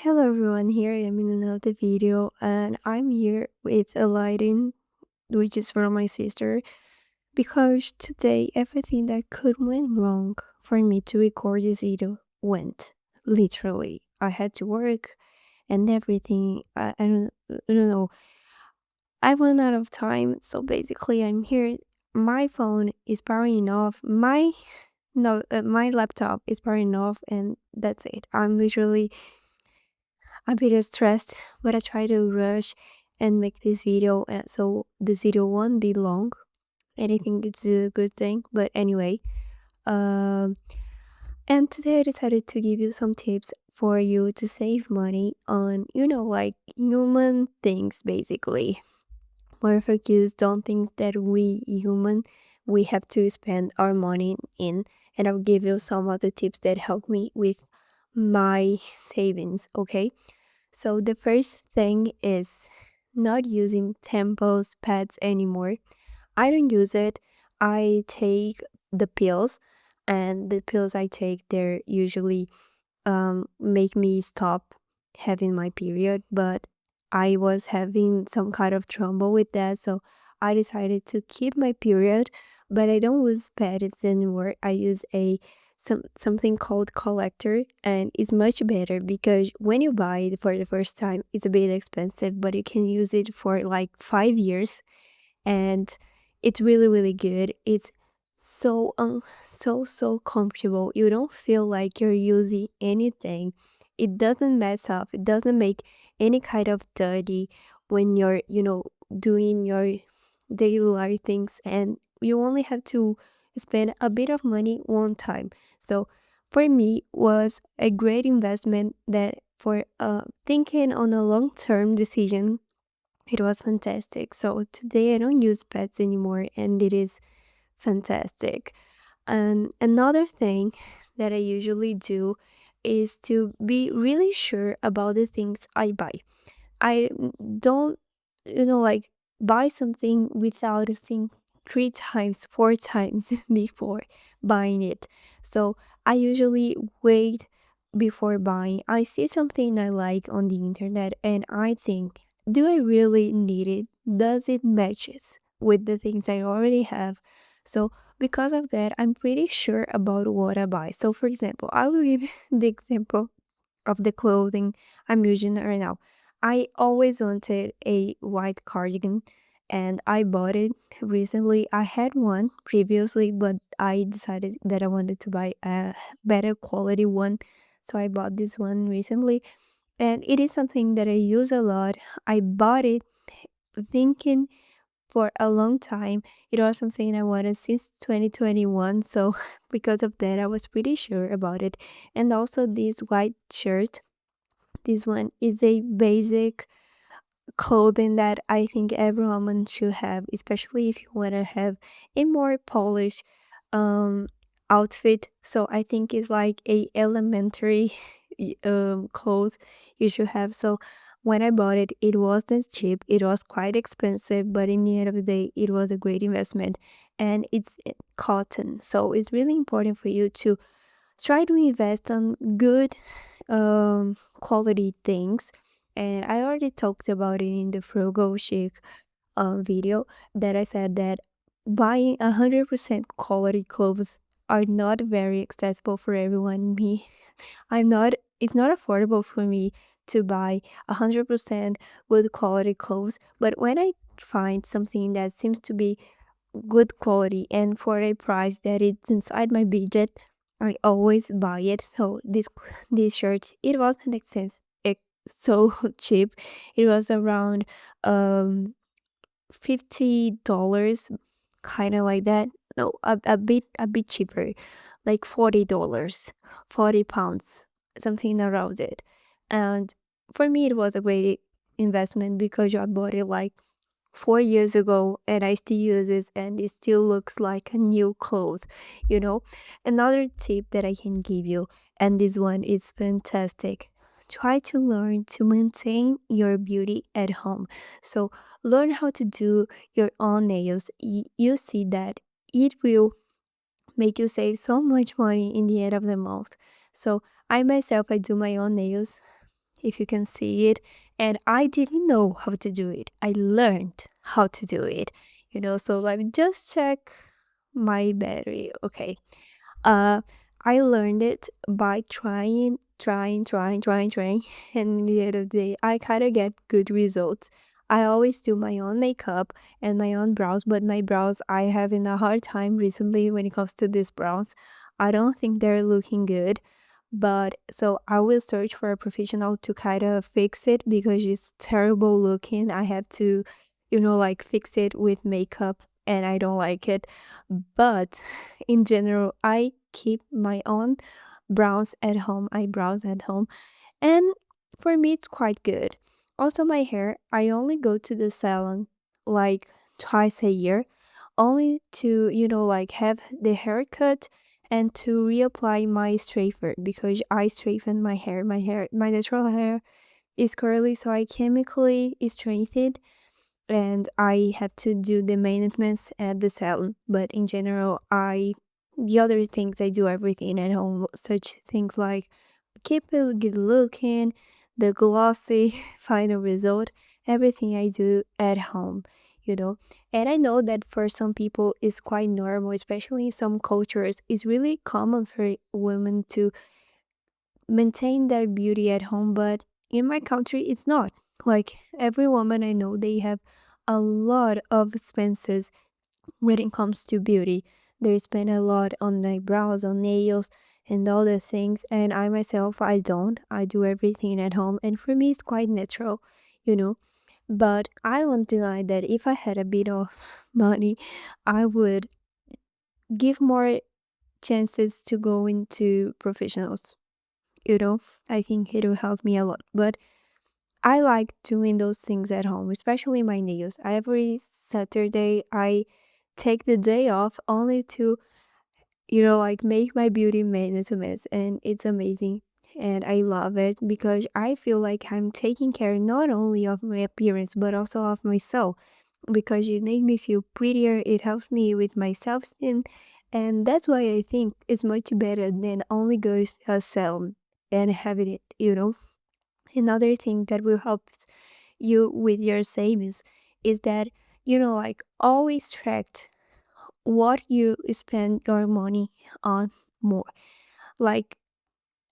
Hello everyone, here I am in another video and I'm here with a lighting which is from my sister because today everything that could went wrong for me to record this video went. Literally. I had to work and everything. I don't know. I ran out of time, so basically I'm here. My phone is powering off. My laptop is powering off and that's it. I'm literally a bit stressed, but I try to rush and make this video so this video won't be long. And I think it's a good thing. But anyway, um, and today I decided to give you some tips for you to save money on, like human things basically. More focused on things that we have to spend our money in. And I'll give you some other tips that help me with my savings, okay? So the first thing is not using Tempos pads anymore. I don't use it. I take the pills, and the pills I take they're usually make me stop having my period, but I was having some kind of trouble with that, so I decided to keep my period, but I don't use pads anymore. I use a something called collector, and it's much better because when you buy it for the first time it's a bit expensive, but you can use it for like 5 years, and it's really good. It's so comfortable. You don't feel like you're using anything. It doesn't mess up. It doesn't make any kind of dirty when you're doing your daily life things, and you only have to spend a bit of money one time. So for me was a great investment that for thinking on a long-term decision. It was fantastic. So today I don't use pets anymore and it is fantastic. And another thing that I usually do is to be really sure about the things I buy. I don't, like buy something without think 3 times, 4 times before buying it. So I usually wait before buying. I see something I like on the internet and I think, do I really need it? Does it matches with the things I already have? So because of that, I'm pretty sure about what I buy. So for example, I will give the example of the clothing I'm using right now. I always wanted a white cardigan and I bought it recently. I had one previously, but I decided that I wanted to buy a better quality one. So I bought this one recently and it is something that I use a lot. I bought it thinking for a long time. It was something I wanted since 2021. So because of that, I was pretty sure about it. And also this white shirt, this one is a basic clothing that I think every woman should have, especially if you want to have a more polished um outfit. So I think it's like a elementary clothes you should have. So when I bought it, it wasn't cheap. It was quite expensive, but in the end of the day, it was a great investment. And it's cotton, so it's really important for you to try to invest on good quality things. And I already talked about it in the frugal chic video, that I said that buying 100% quality clothes are not very accessible for everyone. Me, I'm not, it's not affordable for me to buy 100% good quality clothes, but when I find something that seems to be good quality and for a price that it's inside my budget, I always buy it. So this shirt, it wasn't so cheap. It was around um $50, kind of like that. No, a bit cheaper, like $40, 40 pounds, something around it. And for me, it was a great investment because I bought it like 4 years ago and I still use it and it still looks like a new cloth, you know. Another tip that I can give you, and this one is fantastic. Try to learn to maintain your beauty at home. So learn how to do your own nails. You see that it will make you save so much money in the end of the month. So I myself, I do my own nails if you can see it. And I didn't know how to do it. I learned how to do it, So let me just check my battery. Okay. Uh, I learned it by trying, and in the end of the day, I kind of get good results. I always do my own makeup and my own brows, but my brows, I having a hard time recently when it comes to these brows. I don't think they're looking good, but so I will search for a professional to kind of fix it because it's terrible looking. I have to, like fix it with makeup, and I don't like it. But in general, I keep my own brows at home, eyebrows at home, and for me, it's quite good. Also, my hair, I only go to the salon like twice a year, only to, like have the haircut and to reapply my straighter because I straighten my hair. My natural hair is curly, so I chemically straighten it, and I have to do the maintenance at the salon. But in general, the other things I do everything at home, such things like keep it good looking, the glossy final result, everything I do at home, you know. And I know that for some people it's quite normal, especially in some cultures. It's really common for women to maintain their beauty at home, but in my country it's not. Like every woman I know, they have a lot of expenses when it comes to beauty. They spend a lot on eyebrows, on nails, and all the things. And I myself, I don't. I do everything at home, and for me, it's quite natural, you know. But I won't deny that if I had a bit of money, I would give more chances to go into professionals. You know, I think it will help me a lot. But I like doing those things at home, especially my nails. Every Saturday, I take the day off only to like make my beauty maintenance, and it's amazing. And I love it because I feel like I'm taking care not only of my appearance but also of myself because it makes me feel prettier. It helps me with my self esteem, and that's why I think it's much better than only go to a salon and having it. Another thing that will help you with your savings is that like always track what you spend your money on more. Like,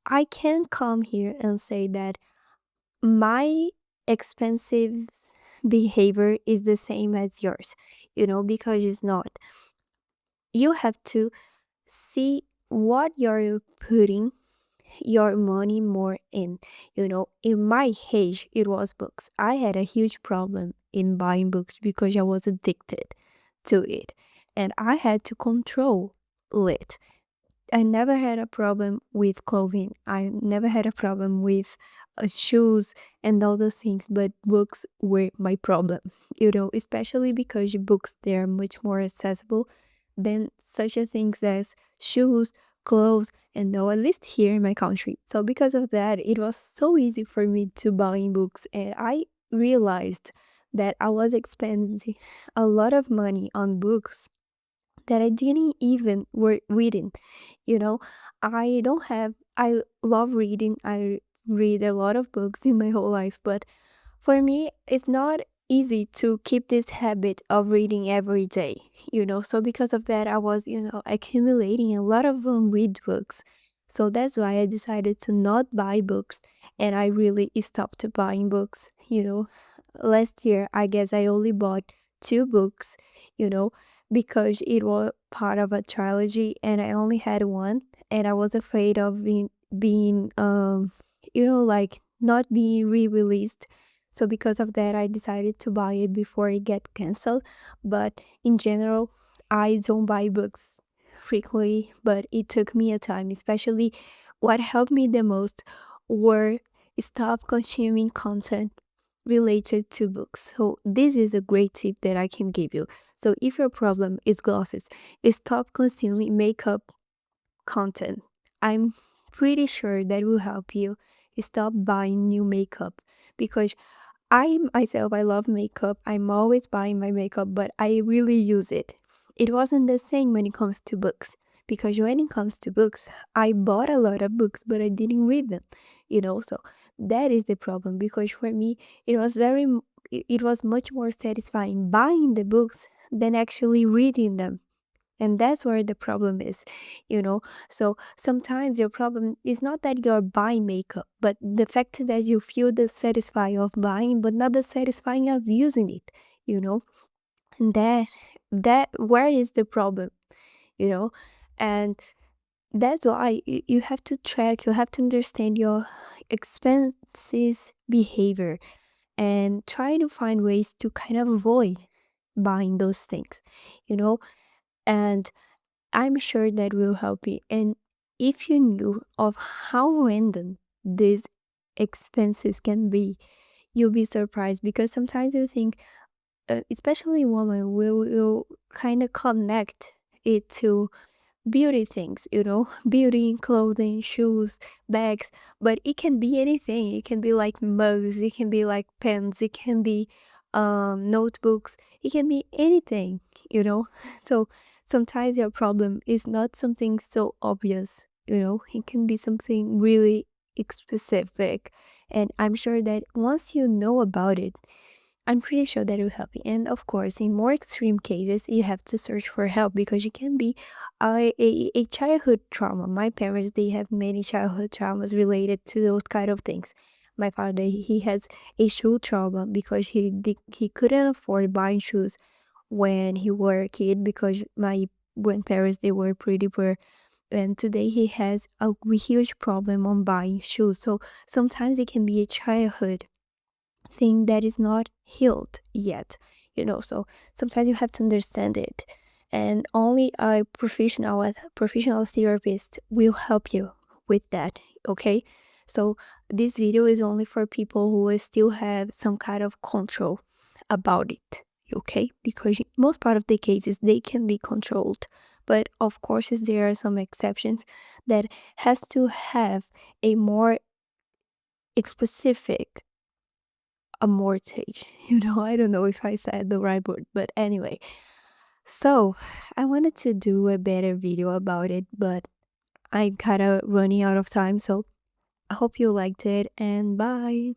I can come here and say that my expensive behavior is the same as yours, because it's not. You have to see what you're putting your money more in. In my age, it was books. I had a huge problem in buying books because I was addicted to it and I had to control it. I never had a problem with clothing. I never had a problem with shoes and all those things, but books were my problem, especially because books, they're much more accessible than such a things as shoes, clothes, and though at least here in my country. So because of that, it was so easy for me to buy books, and I realized that I was expending a lot of money on books that I didn't even were reading. You know, I love reading. I read a lot of books in my whole life, but for me, it's not easy to keep this habit of reading every day, So because of that, I was, accumulating a lot of unread books. So that's why I decided to not buy books, and I really stopped buying books. Last year, I guess I only bought two books, you know, because it was part of a trilogy and I only had one, and I was afraid of being like not being re-released. So because of that, I decided to buy it before it get canceled. But in general, I don't buy books frequently, but it took me a time, especially what helped me the most were stop consuming content related to books. So this is a great tip that I can give you. So if your problem is glasses, stop consuming makeup content. I'm pretty sure that will help you stop buying new makeup because I myself, I love makeup. I'm always buying my makeup, but I really use it. It wasn't the same when it comes to books because when it comes to books, I bought a lot of books, but I didn't read them. So That is the problem, because for me it was very it was much more satisfying buying the books than actually reading them. And that's where the problem is, you know. So sometimes your problem is not that you're buying makeup, but the fact that you feel the satisfying of buying but not the satisfying of using it, you know. And that where is the problem, you know. And that's why you have to track, you have to understand your expenses behavior and try to find ways to kind of avoid buying those things, you know. And I'm sure that will help you. And if you knew of how random these expenses can be, you'll be surprised, because sometimes you think, especially women, will kind of connect it to beauty things, you know, beauty, clothing, shoes, bags, but it can be anything. It can be like mugs, it can be like pens, it can be notebooks, it can be anything, you know. So sometimes your problem is not something so obvious, you know, it can be something really specific. And I'm sure that once you know about it, I'm pretty sure that will help you. And of course, in more extreme cases, you have to search for help, because it can be a childhood trauma. My parents, they have many childhood traumas related to those kind of things. My father, he has a shoe trauma because he couldn't afford buying shoes when he were a kid, because my grandparents, they were pretty poor. And today he has a huge problem on buying shoes. So sometimes it can be a childhood thing that is not healed yet, you know. So sometimes you have to understand it, and only a professional therapist will help you with that, okay. So this video is only for people who will still have some kind of control about it, okay, because most part of the cases they can be controlled, but of course there are some exceptions that has to have a more specific amortage. You know, I don't know if I said the right word, but anyway. So I wanted to do a better video about it, but I'm kind of running out of time. So I hope you liked it, and bye.